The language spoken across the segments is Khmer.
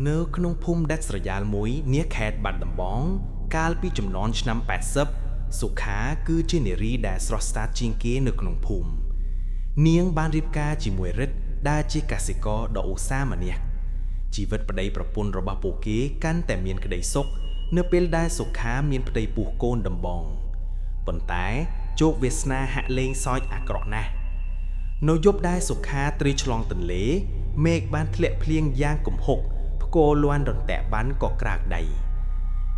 នៅក្នុងភូមិដាច់ស្រយាលមួយនាខេត្តបាត់ដំបងកាលពីចំនួនឆ្នាំ80សុខាគឺជានារីដែលស្រស់ស្អាតជាងគេនៅក្នុងភូមិនាងបានរៀបការជាមួយរិទ្ធដែលជាកសិករដ៏ឧស្សាហ៍ម្នាក់ជីវិតប្តីប្រពន្ធរបស់ពួកគេកាន់តែមានក្តីសុខនៅពេលដែលសុខាមានប្តីពោះកូនដំបងប៉ុន្តែជោគវាសនាហាក់លែងសោចអាក្រក់ណាស់នៅយប់ដែលសុខាត្រីឆ្លងទន្លេមេឃបានធ្លាក់ភ្លៀងយ៉ាងគំហុកផ្គរលាន់រន្ទះបានក៏ក្រាកដៃ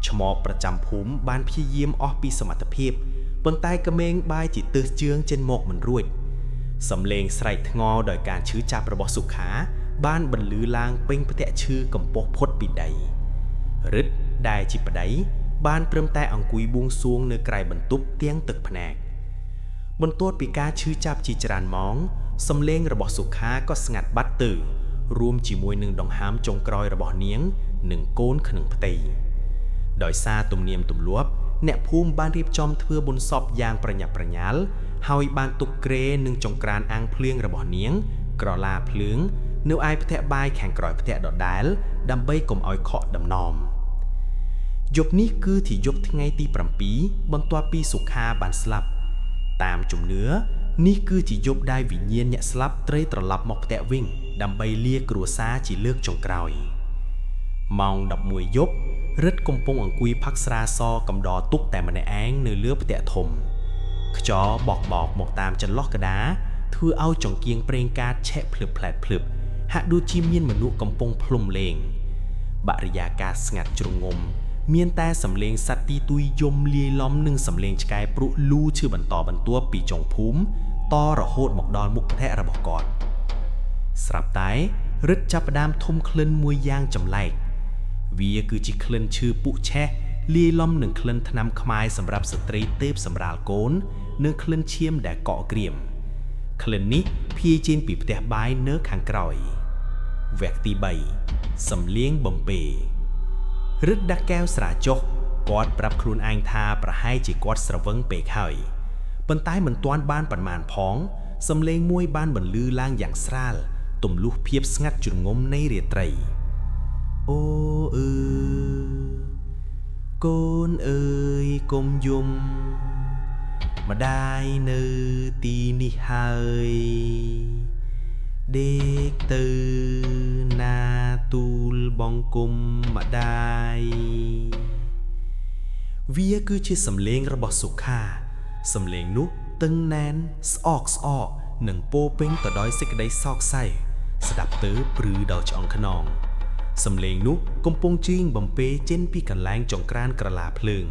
ឆ្មោកប្រចាំភូមិបានព្យាយាមអស់ពីសមត្ថភាពប៉ុន្តែក្មេងបាយជាទើសជើងចេញមកមិនរួចសំឡេងស្រែកធ្ងរដោយការឈឺចាប់របស់សុខាបានបន្លឺឡើងពេញផ្ទះឈឺកំពស់ផុតពីដីរិទ្ធដែលជាប្តីបានព្រមតែអង្គុយបួងសួងនៅក្រៅបន្ទប់ទាំងទឹកភ្នែកបន្ទាប់ពីការឈឺចាប់ជាច្រើនម៉ោងសំឡេងរបស់សុខាក៏ស្ងាត់បាត់ទៅរួមជាមួយនឹងដង្ហើមចុងក្រោយរបស់នាងនិងកូនក្នុងផ្ទៃដោយសារទំនៀមទម្លាប់អ្នកភូមិបានរៀបចំធ្វើបុណ្យសពយ៉ាងប្រញាប់ប្រញាល់ហើយបានទុកគ្រែនិងចង្ក្រានអាំងភ្លៀងរបស់នាងក្រឡាភ្លើងនៅឯផ្ទះបាយខាងក្រោយផ្ទះដដែលដើម្បីកុំឲ្យខកដំណំយប់នេះគឺជាយប់ថ្ងៃទី7បន្ទាប់ពីសុខាបានស្លាប់តាមជំនឿនេះគឺជាយប់ដែលវិញ្ញាណអ្នកស្លាប់ត្រីត្រឡប់មកផ្ទះវិញដើម្បីលាគ្រួសារជាលើកចុងក្រោយម៉ោង11យប់រិទ្ធកំពុងអង្គុយផឹកស្រាសកំដរទុកតែម្នាក់ឯងនៅលើផ្ទះធំខ្យល់បក់មកតាមចន្លោះក្តារធ្វើឲ្យចង្គៀងប្រេងកាតឆែកភ្លឹបផ្លែតភ្លឹបហាក់ដូចជាមានមនុស្សកំពុងផ្លុំលេងបរិយាកាសស្ងាត់ជ្រងំមានតែសំឡេងសត្វទីទុយយំលាយឡំនឹងសំឡេងឆ្កែព្រុសលូឈឺបន្តបន្ទាប់ពីចុងភូមិតរហូតមកដល់មុខផ្ទះរបស់គាត់ស្រាប់តែរិទ្ធចាប់ផ្ដើមធំក្លិនមួយយ៉ាងចម្លែកវាគឺជាក្លិនឈឺពុះឆេះលាយឡំនឹងក្លិនថ្នាំខ្មែរសម្រាប់ស្ត្រីទេពសម្រាលកូននិងក្លិនឈាមដែលកក់ក្រៀមក្លិននេះភាយចេញពីផ្ទះបាយនៅខាងក្រោយវគ្គទី3សំលៀងបំពេរិទ្ធដាក់កែវស្រាចុះគាត់ប្រាប់ខ្លួនឯងថាប្រហែលជាគាត់ស្រវឹងពេកហើយប៉ុន្តែមិនទាន់បានប៉ុន្មានផងសំឡេងមួយបានបន្លឺឡើងយ៉ាងស្រាលទម្លុះភាពស្ងាត់ជ្រងំនៃរាត្រីអូអឺកូនអើយកុំយំម្ដាយនៅទីនេះហើយដេកទៅណាទូលបង្គំម្ដាយវាគឺជាសំឡេងរបស់សុខាសំឡេងនោះតឹងណែនស្អកស្អកនិងពោពេញទៅដោយសេចក្តីសោកសៅស្ដាប់ទៅព្រឺដល់ឆ្អឹងខ្នងសំឡេងនោះកំពុងជីងបំពេចេញពីកន្លែងចង្ក្រានក្រឡាភ្លើង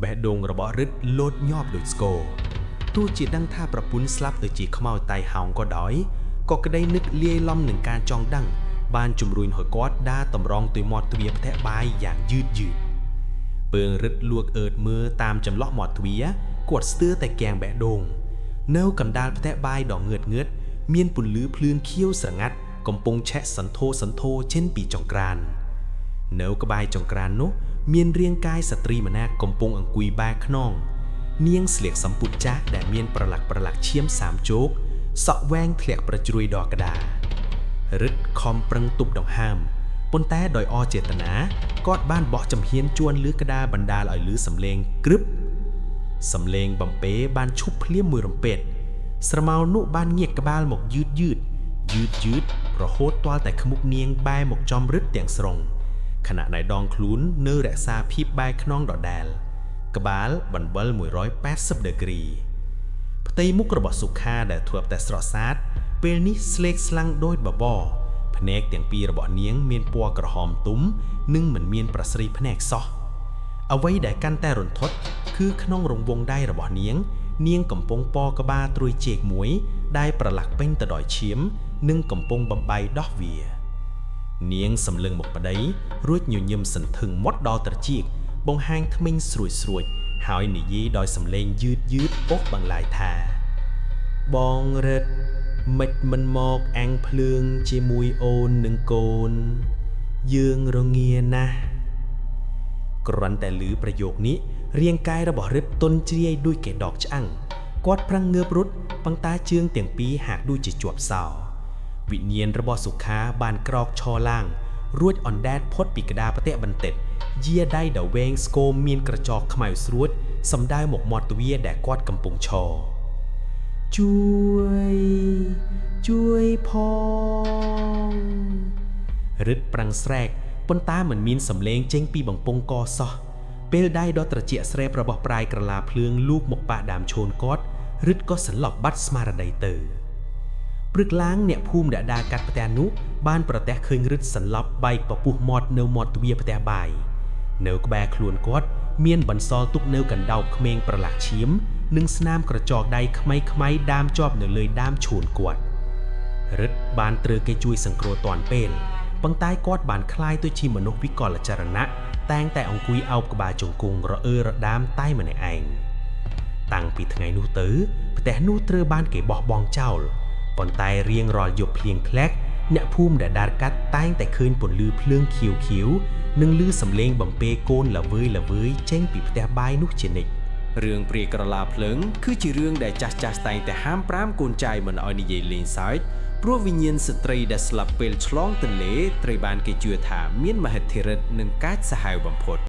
បេះដូងរបស់រិទ្ធលោតញាប់ដូចស្គរទោះជាដឹងថាប្រពន្ធស្លាប់ទៅជាខ្មោចតៃហោងក៏ដោយក៏ក្តីនឹកលាយឡំនឹងការចង់ដឹងបានជំរុញឲ្យគាត់ដើរតម្រង់ទៅមាត់ទ្វារផ្ទះបាយយ៉ាងយឺតពើងរិទ្ធលួកអើតមើលតាមចន្លោះមាត់ទ្វារគាត់ស្ទើរតែគាំងបេះដូងនៅកណ្ដាលផ្ទះបាយដ៏ងឿតមានពន្លឺភ្លើងខៀវស្រងាត់កំពុងឆេះសន្ធោចេញពីចង្ក្រាននៅក្បែរចង្ក្រាននោះមានរាងកាយស្ត្រីម្នាក់កំពុងអង្គុយបែរខ្នងនាងស្លៀកសំពត់ចាស់ដែលមានប្រឡាក់ឈាម3ជោគសក់វែងធ្លាក់ប្រជ្រួយដល់ក្តាររិទ្ធខំប្រឹងទប់ដង្ហើមប៉ុន្តែដោយអចេតនាគាត់បានបោះចំហៀនជួនលើក្តារបណ្ដាលឲ្យឮសំឡេងក្រឹបសំឡេងបំពេបានឈប់ភ្លាមមួយរំពេចស្រមោលនោះបានងាកក្បាលមកយឺតរហូតទាល់តែខ្មុកនាងបែរមកចំរិទ្ធទាំងស្រុងខណៈដែលដងខ្លួននៅរក្សាភាពបែរខ្នងដដែលក្បាលបន្វិល180ដឺក្រេផ្ទៃមុខរបស់សុខាដែលធ្លាប់តែស្រស់ស្អាតពេលនេះស្លេកស្លាំងដូចបបរភ្នែកទាំងពីររបស់នាងមានពណ៌ក្រហមទុំនិងមិនមានប្រស្រីភ្នែកសោះអ្វីដែលកាន់តែរន្ធត់គឺក្នុងរង្វង់ដៃរបស់នាងកំពុងពណ៌ក្បាលត្រួយជែកមួយដែលប្រឡាក់ពេញទៅដោយឈាមនិងកំពុងបំបីដោះវានាងសម្លឹងមកប្តីរួចញញឹមសន្ធឹងមាត់ដល់ត្រចៀកបង្ហាញធ្មេញស្រួយហើយនិយាយដោយសំឡេងយឺតអូសបន្លាយថាបងរិទ្ធមិនមកអាំងភ្លើងជាមួយអូននិងកូនយើងរងាណាស់គ្រាន់តែឮប្រយោគនេះរាងកាយរបស់រិទ្ធទន់ជ្រាយដូចកេះដកឆ្អឹងគាត់ប្រឹងងើបរត់ប៉ុន្តែជើងទាំងពីរហាក់ដូចជាជាប់សោវិញ្ញាណរបស់សុខាបានក្រោកឈរឡើង រួចអណ្ដែតផុតពីក្តារផ្ទះបន្តិចយាដៃដ៏វែងស្គមមានក្រចកខ្មៅស្រួតសំដៅមកមាត់ទ្វារដែលគាត់កំពុងឈរជួយផងរឹតប្រាំងស្រែកប៉ុន្តែមិនមានសំឡេងចេញពីបំពង់កសោះពេលដៃដ៏ត្រជាក់ស្រែបរបស់ប្រាយក្រឡាភ្លើងលូកមកប៉ះដើមឈូនគាត់រឹតក៏សន្លប់បាត់ស្មារតីទៅព្រឹកឡើងអ្នកភូមិដែលដើរកាត់ផ្ទះនោះបានប្រទះឃើញរឹតសន្លប់បែកពពុះមាត់នៅមាត់ទ្វារផ្ទះបាយនៅក្បែរខ្លួនគាត់មានបន្សល់ទុកនៅកណ្ដោបក្មេងប្រឡាក់ឈាមនិងស្នាមក្រចកដៃខ្មៃៗដាមជាប់នៅលើដើមឈូនគាត់រឹតបានត្រូវគេជួយសង្គ្រោះទាន់ពេលប៉ុន្តែគាត់បានคล้ายទៅជាមនុស្សវិកលចរណៈតែងតែអង្គុយអោបក្បាលជង្គង់រអឺរដាមតែម្នាក់ឯងតាំងពីថ្ងៃនោះទៅផ្ទះនោះត្រូវបានគេបោះបង់ចោលប៉ុន្តែរៀងរាល់យប់ភ្លៀងធ្លាក់អ្នកភូមិដែលដើរកាត់តែងតែឃើញពន្លឺភ្លើងខៀវៗនិងឮសំឡេងបំពេកូនល្វើយចេញពីផ្ទះបាយនោះជានិច្ចរឿងព្រាយក្រឡាភ្លើងគឺជារឿងដែលចាស់តែងតែហាមប្រាមកូនចៅមិនឲ្យនិយាយលេងសើចព្រោះវិញ្ញាណស្ត្រីដែលស្លាប់ពេលឆ្លងទន្លេត្រូវបានគេជឿថាមានមហិទ្ធិឫទ្ធិនិងកាចសាហាវបំផុត